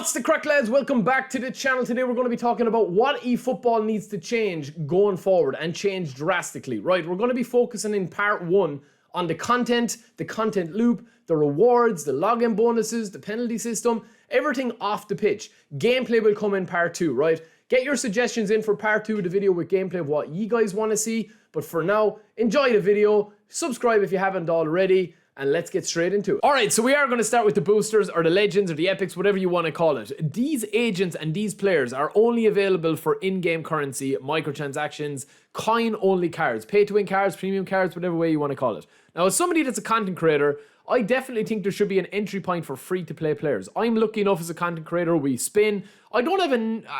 What's the crack, lads? Welcome back to the channel. Today we're going to be talking about what eFootball needs to change going forward and change drastically. Right, we're going to be focusing in part 1 on the content loop, the rewards, the login bonuses, the penalty system, everything off the pitch. Gameplay will come in part 2, right? Get your suggestions in for part 2 of the video with gameplay of what you guys want to see. But for now, enjoy the video, subscribe if you haven't already, and let's get straight into it. Alright, so we are going to start with the boosters, or the legends, or the epics, whatever you want to call it. These agents and these players are only available for in-game currency, microtransactions, coin-only cards, pay-to-win cards, premium cards, whatever way you want to call it. Now, as somebody that's a content creator, I definitely think there should be an entry point for free-to-play players. I'm lucky enough as a content creator, we spin. I don't have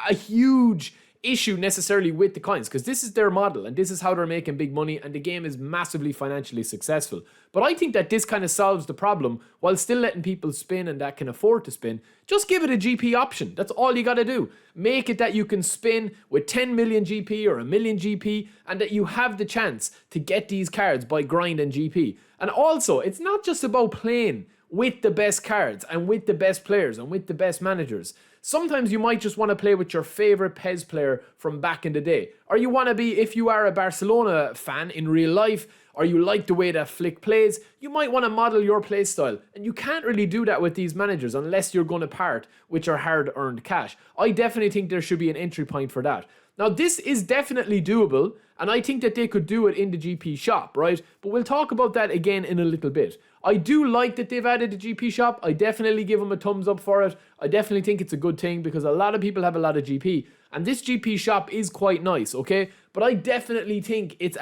a huge issue necessarily with the coins, because this is their model and this is how they're making big money, and the game is massively financially successful. But I think that this kind of solves the problem while still letting people spin and that can afford to spin. Just give it a GP option. That's all you got to do. Make it that you can spin with 10 million GP or a million GP, and that you have the chance to get these cards by grinding GP. And also, it's not just about playing with the best cards and with the best players and with the best managers. Sometimes you might just want to play with your favorite PES player from back in the day. Or you want to be, if you are a Barcelona fan in real life, or you like the way that Flick plays, you might want to model your play style. And you can't really do that with these managers unless you're going to part with your hard-earned cash. I definitely think there should be an entry point for that. Now, this is definitely doable, and I think that they could do it in the GP shop, right? But we'll talk about that again in a little bit. I do like that they've added the GP shop. I definitely give them a thumbs up for it. I definitely think it's a good thing because a lot of people have a lot of GP. And this GP shop is quite nice, okay? But I definitely think it's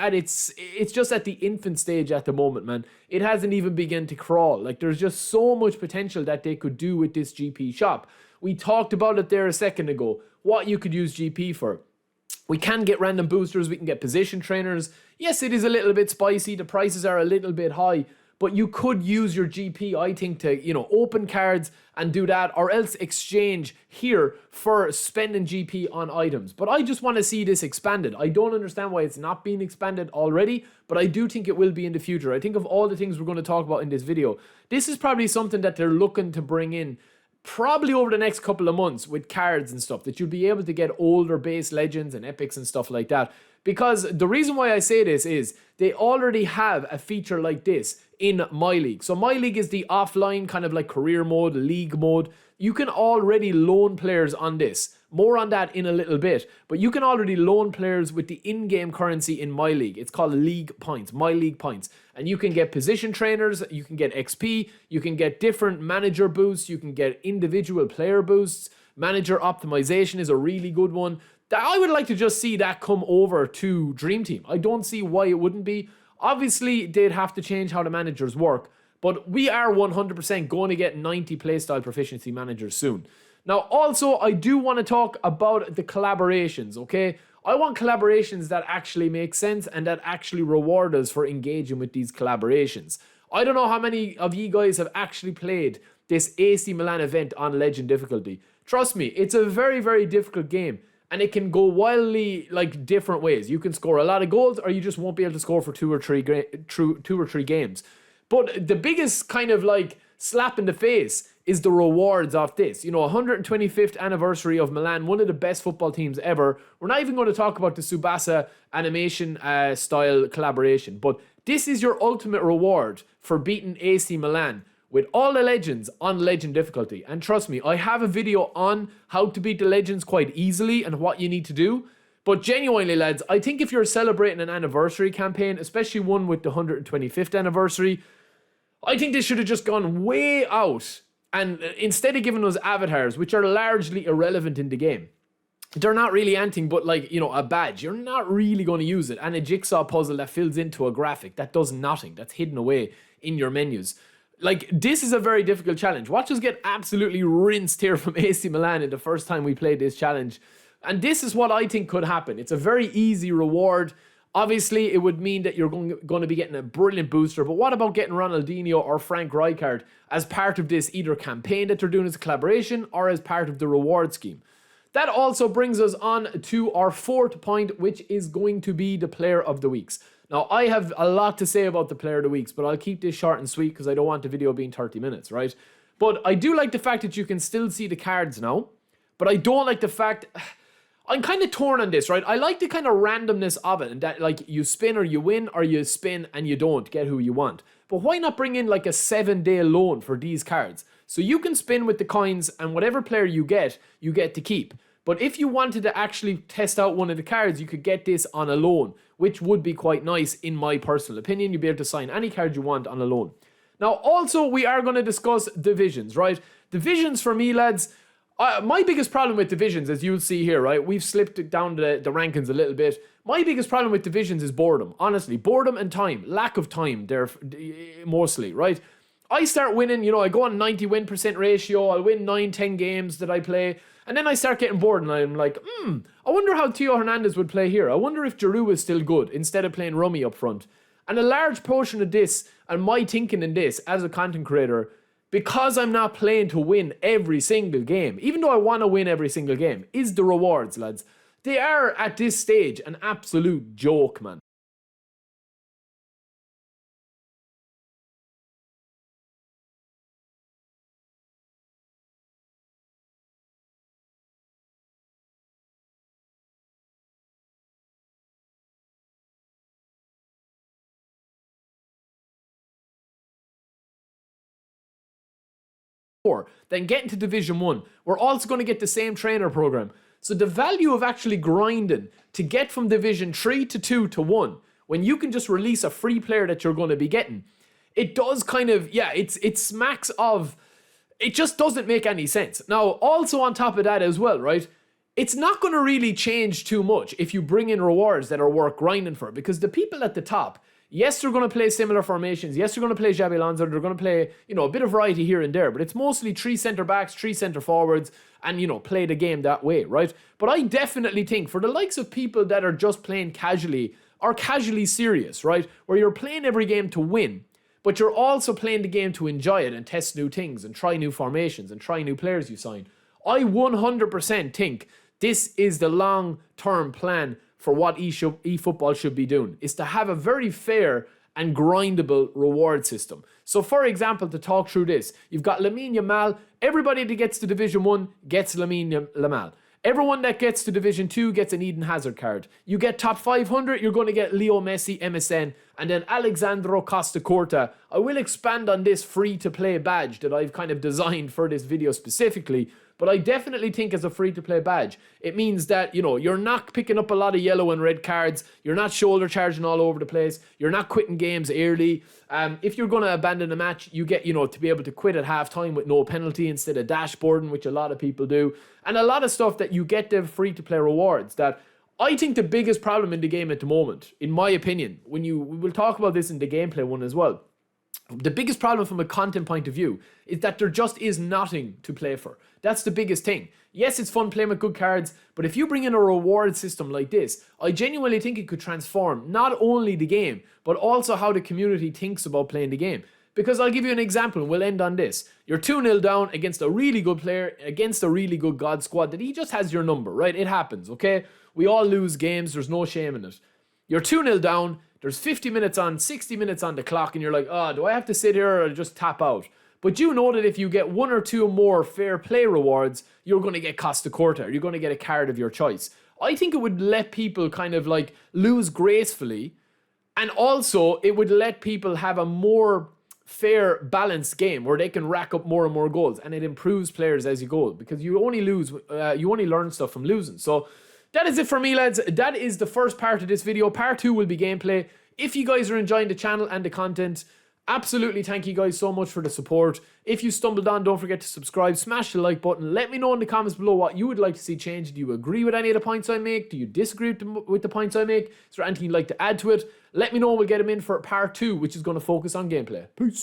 just at the infant stage at the moment, man. It hasn't even begun to crawl. Like, there's just so much potential that they could do with this GP shop. We talked about it there a second ago, what you could use GP for. We can get random boosters, we can get position trainers. Yes, it is a little bit spicy, the prices are a little bit high, but you could use your GP, I think, to, you know, open cards and do that, or else exchange here for spending GP on items. But I just want to see this expanded. I don't understand why it's not being expanded already, but I do think it will be in the future. I think of all the things we're going to talk about in this video, this is probably something that they're looking to bring in probably over the next couple of months with cards and stuff, that you'll be able to get older base legends and epics and stuff like that. Because the reason why I say this is they already have a feature like this in My League. So My League is the offline kind of like career mode, league mode. You can already loan players on this. More on that in a little bit. But you can already loan players with the in-game currency in My League. It's called League Points, My League Points. And you can get position trainers, you can get XP, you can get different manager boosts, you can get individual player boosts. Manager optimization is a really good one. I would like to just see that come over to Dream Team. I don't see why it wouldn't be. Obviously, they'd have to change how the managers work, but we are 100% going to get 90 playstyle proficiency managers soon. Now, also, I do want to talk about the collaborations, okay? I want collaborations that actually make sense and that actually reward us for engaging with these collaborations. I don't know how many of you guys have actually played this AC Milan event on Legend difficulty. Trust me, it's a very, very difficult game. And it can go wildly, like, different ways. You can score a lot of goals, or you just won't be able to score for two or three games. But the biggest kind of, like, slap in the face is the rewards of this. You know, 125th anniversary of Milan, one of the best football teams ever. We're not even going to talk about the Tsubasa animation style collaboration. But this is your ultimate reward for beating AC Milan with all the legends on Legend difficulty. And trust me, I have a video on how to beat the legends quite easily and what you need to do. But genuinely, lads, I think if you're celebrating an anniversary campaign, especially one with the 125th anniversary, I think they should have just gone way out. And instead of giving us avatars, which are largely irrelevant in the game, they're not really anything but, like, you know, a badge. You're not really going to use it. And a jigsaw puzzle that fills into a graphic that does nothing, that's hidden away in your menus. Like, this is a very difficult challenge. Watch us get absolutely rinsed here from AC Milan in the first time we played this challenge. And this is what I think could happen. It's a very easy reward. Obviously, it would mean that you're going to be getting a brilliant booster. But what about getting Ronaldinho or Frank Rijkaard as part of this either campaign that they're doing as a collaboration or as part of the reward scheme? That also brings us on to our fourth point, which is going to be the Player of the Weeks. Now, I have a lot to say about the Player of the Weeks, but I'll keep this short and sweet because I don't want the video being 30 minutes, right? But I do like the fact that you can still see the cards now. But I don't like the fact... I'm kind of torn on this, right? I like the kind of randomness of it, and that like you spin or you win, or you spin and you don't get who you want. But why not bring in like a 7-day loan for these cards? So you can spin with the coins, and whatever player you get to keep. But if you wanted to actually test out one of the cards, you could get this on a loan, which would be quite nice in my personal opinion. You'd be able to sign any card you want on a loan. Now, also, we are going to discuss divisions, right? Divisions for me, lads... my biggest problem with divisions, as you'll see here, right? We've slipped down the rankings a little bit. My biggest problem with divisions is boredom. Honestly, boredom and time. Lack of time, there mostly, right? I start winning, you know, I go on 90 win % ratio. I'll win 9-10 games that I play. And then I start getting bored and I'm like, I wonder how Theo Hernandez would play here. I wonder if Giroud is still good instead of playing Rummy up front. And a large portion of this, and my thinking in this as a content creator, because I'm not playing to win every single game, even though I want to win every single game, is the rewards, lads. They are, at this stage, an absolute joke, man. Then getting to Division 1, we're also going to get the same trainer program. So the value of actually grinding to get from Division 3 to 2 to 1, when you can just release a free player that you're going to be getting, it does kind of, yeah, it smacks of, it just doesn't make any sense. Now, also on top of that as well, right, it's not going to really change too much if you bring in rewards that are worth grinding for, because the people at the top, yes, they're going to play similar formations. Yes, they're going to play Xabi Alonso. They're going to play, you know, a bit of variety here and there. But it's mostly 3 centre-backs, 3 centre-forwards, and, you know, play the game that way, right? But I definitely think for the likes of people that are just playing casually or casually serious, right? Where you're playing every game to win, but you're also playing the game to enjoy it and test new things and try new formations and try new players you sign. I 100% think this is the long-term plan for what eFootball should be doing, is to have a very fair and grindable reward system. So for example, to talk through this, you've got Lamine Yamal. Everybody that gets to Division 1 gets Lamine Yamal. Everyone that gets to Division 2 gets an Eden Hazard card. You get top 500, you're going to get Leo Messi, MSN, and then Alexandro Costa-Curta. I will expand on this free-to-play badge that I've kind of designed for this video specifically, but I definitely think as a free-to-play badge, it means that, you know, you're not picking up a lot of yellow and red cards, you're not shoulder charging all over the place, you're not quitting games early. If you're going to abandon a match, you get, you know, to be able to quit at halftime with no penalty instead of dashboarding, which a lot of people do. And a lot of stuff that you get the free-to-play rewards that I think the biggest problem in the game at the moment, in my opinion, we will talk about this in the gameplay one as well, the biggest problem from a content point of view is that there just is nothing to play for. That's the biggest thing. Yes, it's fun playing with good cards, but if you bring in a reward system like this, I genuinely think it could transform not only the game, but also how the community thinks about playing the game. Because I'll give you an example, and we'll end on this. You're 2-0 down against a really good player, against a really good God squad, that he just has your number, right? It happens, okay? We all lose games, there's no shame in it. You're 2-0 down, there's 50 minutes on, 60 minutes on the clock, and you're like, oh, do I have to sit here or just tap out? But you know that if you get 1 or 2 more fair play rewards, you're going to get Costa-Curta, you're going to get a card of your choice. I think it would let people kind of like lose gracefully, and also it would let people have a more fair, balanced game where they can rack up more and more goals, and it improves players as you go, because you only lose, you only learn stuff from losing. So that is it for me, lads. That is the first part of this video. Part 2 will be gameplay. If you guys are enjoying the channel and the content, absolutely thank you guys so much for the support. If you stumbled on, don't forget to subscribe, smash the like button. Let me know in the comments below what you would like to see change. Do you agree with any of the points I make? Do you disagree with the points I make? Is there anything you'd like to add to it? Let me know, we'll get them in for part 2, which is going to focus on gameplay. Peace.